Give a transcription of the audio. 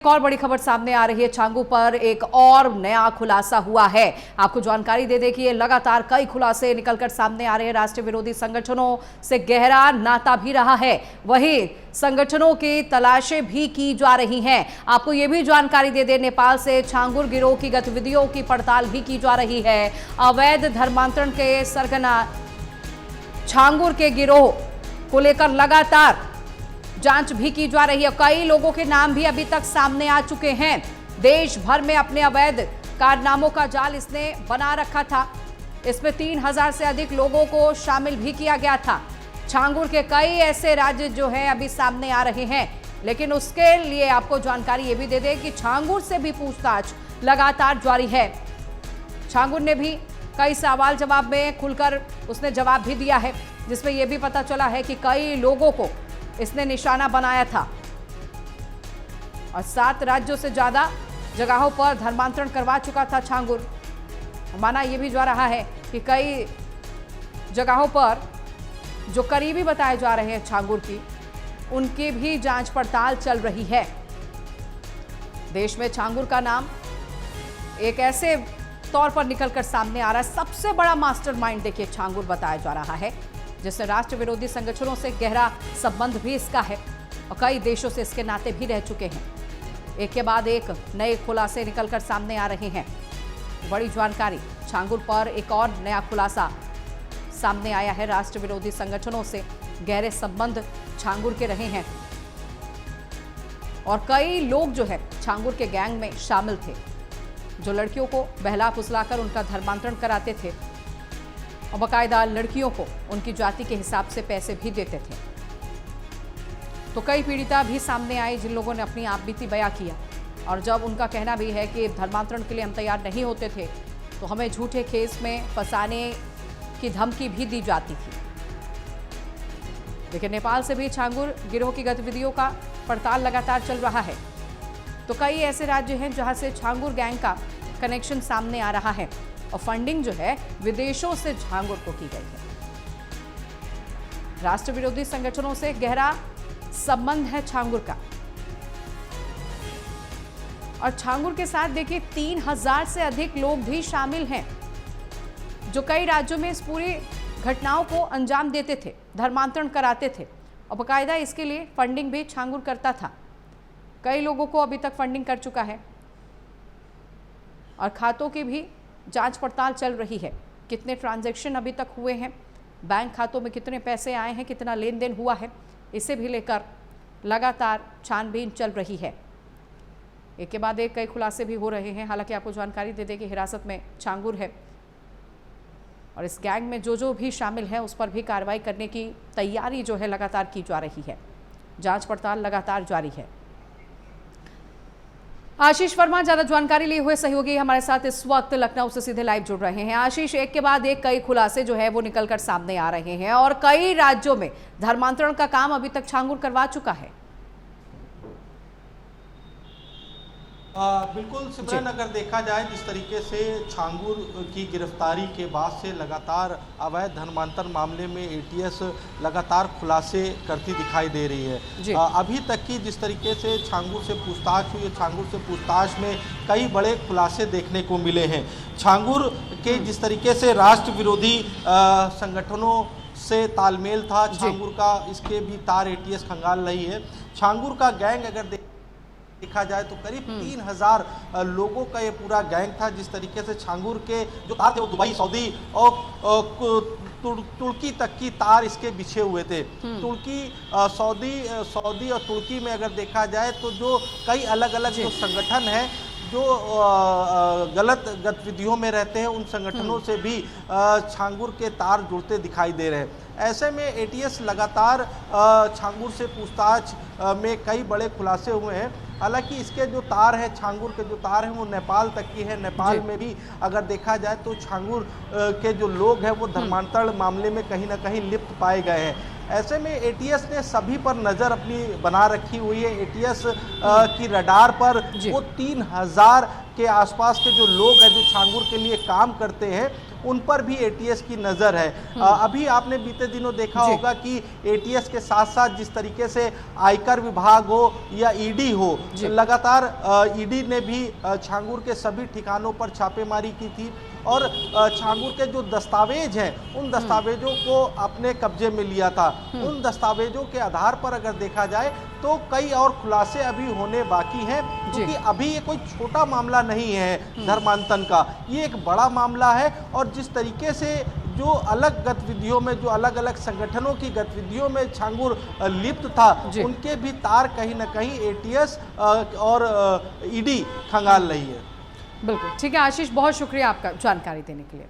एक और बड़ी खबर सामने आ रही है। छांगू पर एक और नया खुलासा हुआ है। आपको जानकारी दे दें कि ये लगातार कई खुलासे निकलकर सामने आ रहे हैं। राष्ट्र विरोधी संगठनों से गहरा नाता भी रहा है, वहीं संगठनों की तलाशें भी की जा रही हैं। आपको ये भी जानकारी दे दें, नेपाल से छांगुर गिरोह की गतिविधियों की पड़ताल भी की जा रही है। अवैध धर्मांतरण के सरगना छांगुर के गिरोह को लेकर लगातार जांच भी की जा रही है। कई लोगों के नाम भी अभी तक सामने आ चुके हैं। देश भर में अपने अवैध कारनामों का जाल इसने बना रखा था। इसमें 3000 से अधिक लोगों को शामिल भी किया गया था। छांगुर के कई ऐसे राज्य जो हैं अभी सामने आ रहे हैं, लेकिन उसके लिए आपको जानकारी ये भी दे दें कि छांगुर से भी पूछताछ लगातार जारी है। छांगुर ने भी कई सवाल जवाब में खुलकर उसने जवाब भी दिया है, जिसमें यह भी पता चला है कि कई लोगों को इसने निशाना बनाया था और 7 राज्यों से ज्यादा जगहों पर धर्मांतरण करवा चुका था छांगुर। माना यह भी जा रहा है कि कई जगहों पर जो करीबी बताए जा रहे हैं छांगुर की, उनकी भी जांच पड़ताल चल रही है। देश में छांगुर का नाम एक ऐसे तौर पर निकलकर सामने आ रहा है। सबसे बड़ा मास्टरमाइंड देखिए छांगुर बताया जा रहा है, जिससे राष्ट्र विरोधी संगठनों से गहरा संबंध भी इसका है और कई देशों से इसके नाते भी रह चुके हैं। एक के बाद एक नए खुलासे निकलकर सामने आ रहे हैं। बड़ी जानकारी, छांगुर पर एक और नया खुलासा सामने आया है। राष्ट्र विरोधी संगठनों से गहरे संबंध छांगुर के रहे हैं और कई लोग जो है छांगुर के गैंग में शामिल थे, जो लड़कियों को बहला फुसलाकर उनका धर्मांतरण कराते थे और बाकायदा लड़कियों को उनकी जाति के हिसाब से पैसे भी देते थे। तो कई पीड़िता भी सामने आई, जिन लोगों ने अपनी आपबीती बयां किया और जब उनका कहना भी है कि धर्मांतरण के लिए हम तैयार नहीं होते थे तो हमें झूठे केस में फंसाने की धमकी भी दी जाती थी। लेकिन नेपाल से भी छांगुर गिरोह की गतिविधियों का पड़ताल लगातार चल रहा है। तो कई ऐसे राज्य हैं जहां से छांगुर गैंग का कनेक्शन सामने आ रहा है और फंडिंग जो है विदेशों से छांगुर को की गई है। राष्ट्र विरोधी संगठनों से गहरा संबंध है छांगुर का और छांगुर के साथ देखिए 3000 से अधिक लोग भी शामिल हैं, जो कई राज्यों में इस पूरी घटनाओं को अंजाम देते थे, धर्मांतरण कराते थे और बाकायदा इसके लिए फंडिंग भी छांगुर करता था। कई लोगों को अभी तक फंडिंग कर चुका है और खातों की भी जांच पड़ताल चल रही है। कितने ट्रांजैक्शन अभी तक हुए हैं, बैंक खातों में कितने पैसे आए हैं, कितना लेन देन हुआ है, इसे भी लेकर लगातार छानबीन चल रही है। एक के बाद एक कई खुलासे भी हो रहे हैं। हालांकि आपको जानकारी दे दें कि हिरासत में छांगुर है और इस गैंग में जो भी शामिल है उस पर भी कार्रवाई करने की तैयारी जो है लगातार की जा रही है। जांच पड़ताल लगातार जारी है। आशीष वर्मा ज्यादा जानकारी लिए हुए सहयोगी हमारे साथ इस वक्त लखनऊ से सीधे लाइव जुड़ रहे हैं। आशीष, एक के बाद एक कई खुलासे जो है वो निकलकर सामने आ रहे हैं और कई राज्यों में धर्मांतरण का काम अभी तक छांगुर करवा चुका है। बिल्कुल सिमरन, अगर देखा जाए जिस तरीके से छांगुर की गिरफ्तारी के बाद से लगातार अवैध धर्मांतरण मामले में एटीएस लगातार खुलासे करती दिखाई दे रही है। अभी तक की जिस तरीके से छांगुर से पूछताछ हुई है, छांगुर से पूछताछ में कई बड़े खुलासे देखने को मिले हैं। छांगुर के जिस तरीके से राष्ट्र विरोधी संगठनों से तालमेल था छांगुर का, इसके भी तार एटीएस खंगाल रही है। छांगुर का गैंग अगर देखा जाए तो करीब 3000 लोगों का ये पूरा गैंग था। जिस तरीके से छांगुर के जो तार थे वो दुबई, सऊदी और तुर्की तक की तार इसके बिछे हुए थे। तुर्की, सऊदी और तुर्की में अगर देखा जाए तो जो कई अलग अलग जो संगठन हैं जो गलत गतिविधियों में रहते हैं, उन संगठनों से भी छांगुर के तार जुड़ते दिखाई दे रहे हैं। ऐसे में एटीएस लगातार छांगुर से पूछताछ में कई बड़े खुलासे हुए हैं। हालांकि इसके जो तार है, छांगुर के जो तार हैं वो नेपाल तक की है। नेपाल में भी अगर देखा जाए तो छांगुर के जो लोग हैं वो धर्मांतरण मामले में कहीं ना कहीं लिप्त पाए गए हैं। ऐसे में एटीएस ने सभी पर नज़र अपनी बना रखी हुई है। एटीएस की रडार पर वो 3000 के आसपास के जो लोग हैं जो छांगुर के लिए काम करते हैं उन पर भी एटीएस की नज़र है। अभी आपने बीते दिनों देखा होगा कि एटीएस के साथ साथ जिस तरीके से आयकर विभाग हो या ईडी हो, लगातार ईडी ने भी छांगुर के सभी ठिकानों पर छापेमारी की थी और छांगुर के जो दस्तावेज हैं उन दस्तावेजों को अपने कब्जे में लिया था। उन दस्तावेजों के आधार पर अगर देखा जाए तो कई और खुलासे अभी होने बाकी हैं, क्योंकि अभी ये कोई छोटा मामला नहीं है धर्मांतरण का, ये एक बड़ा मामला है। और जिस तरीके से जो अलग गतिविधियों में, जो अलग अलग संगठनों की गतिविधियों में छांगुर लिप्त था, उनके भी तार कहीं ना कहीं एटीएस और ईडी खंगाल रही है। बिल्कुल ठीक है आशीष, बहुत शुक्रिया आपका जानकारी देने के लिए।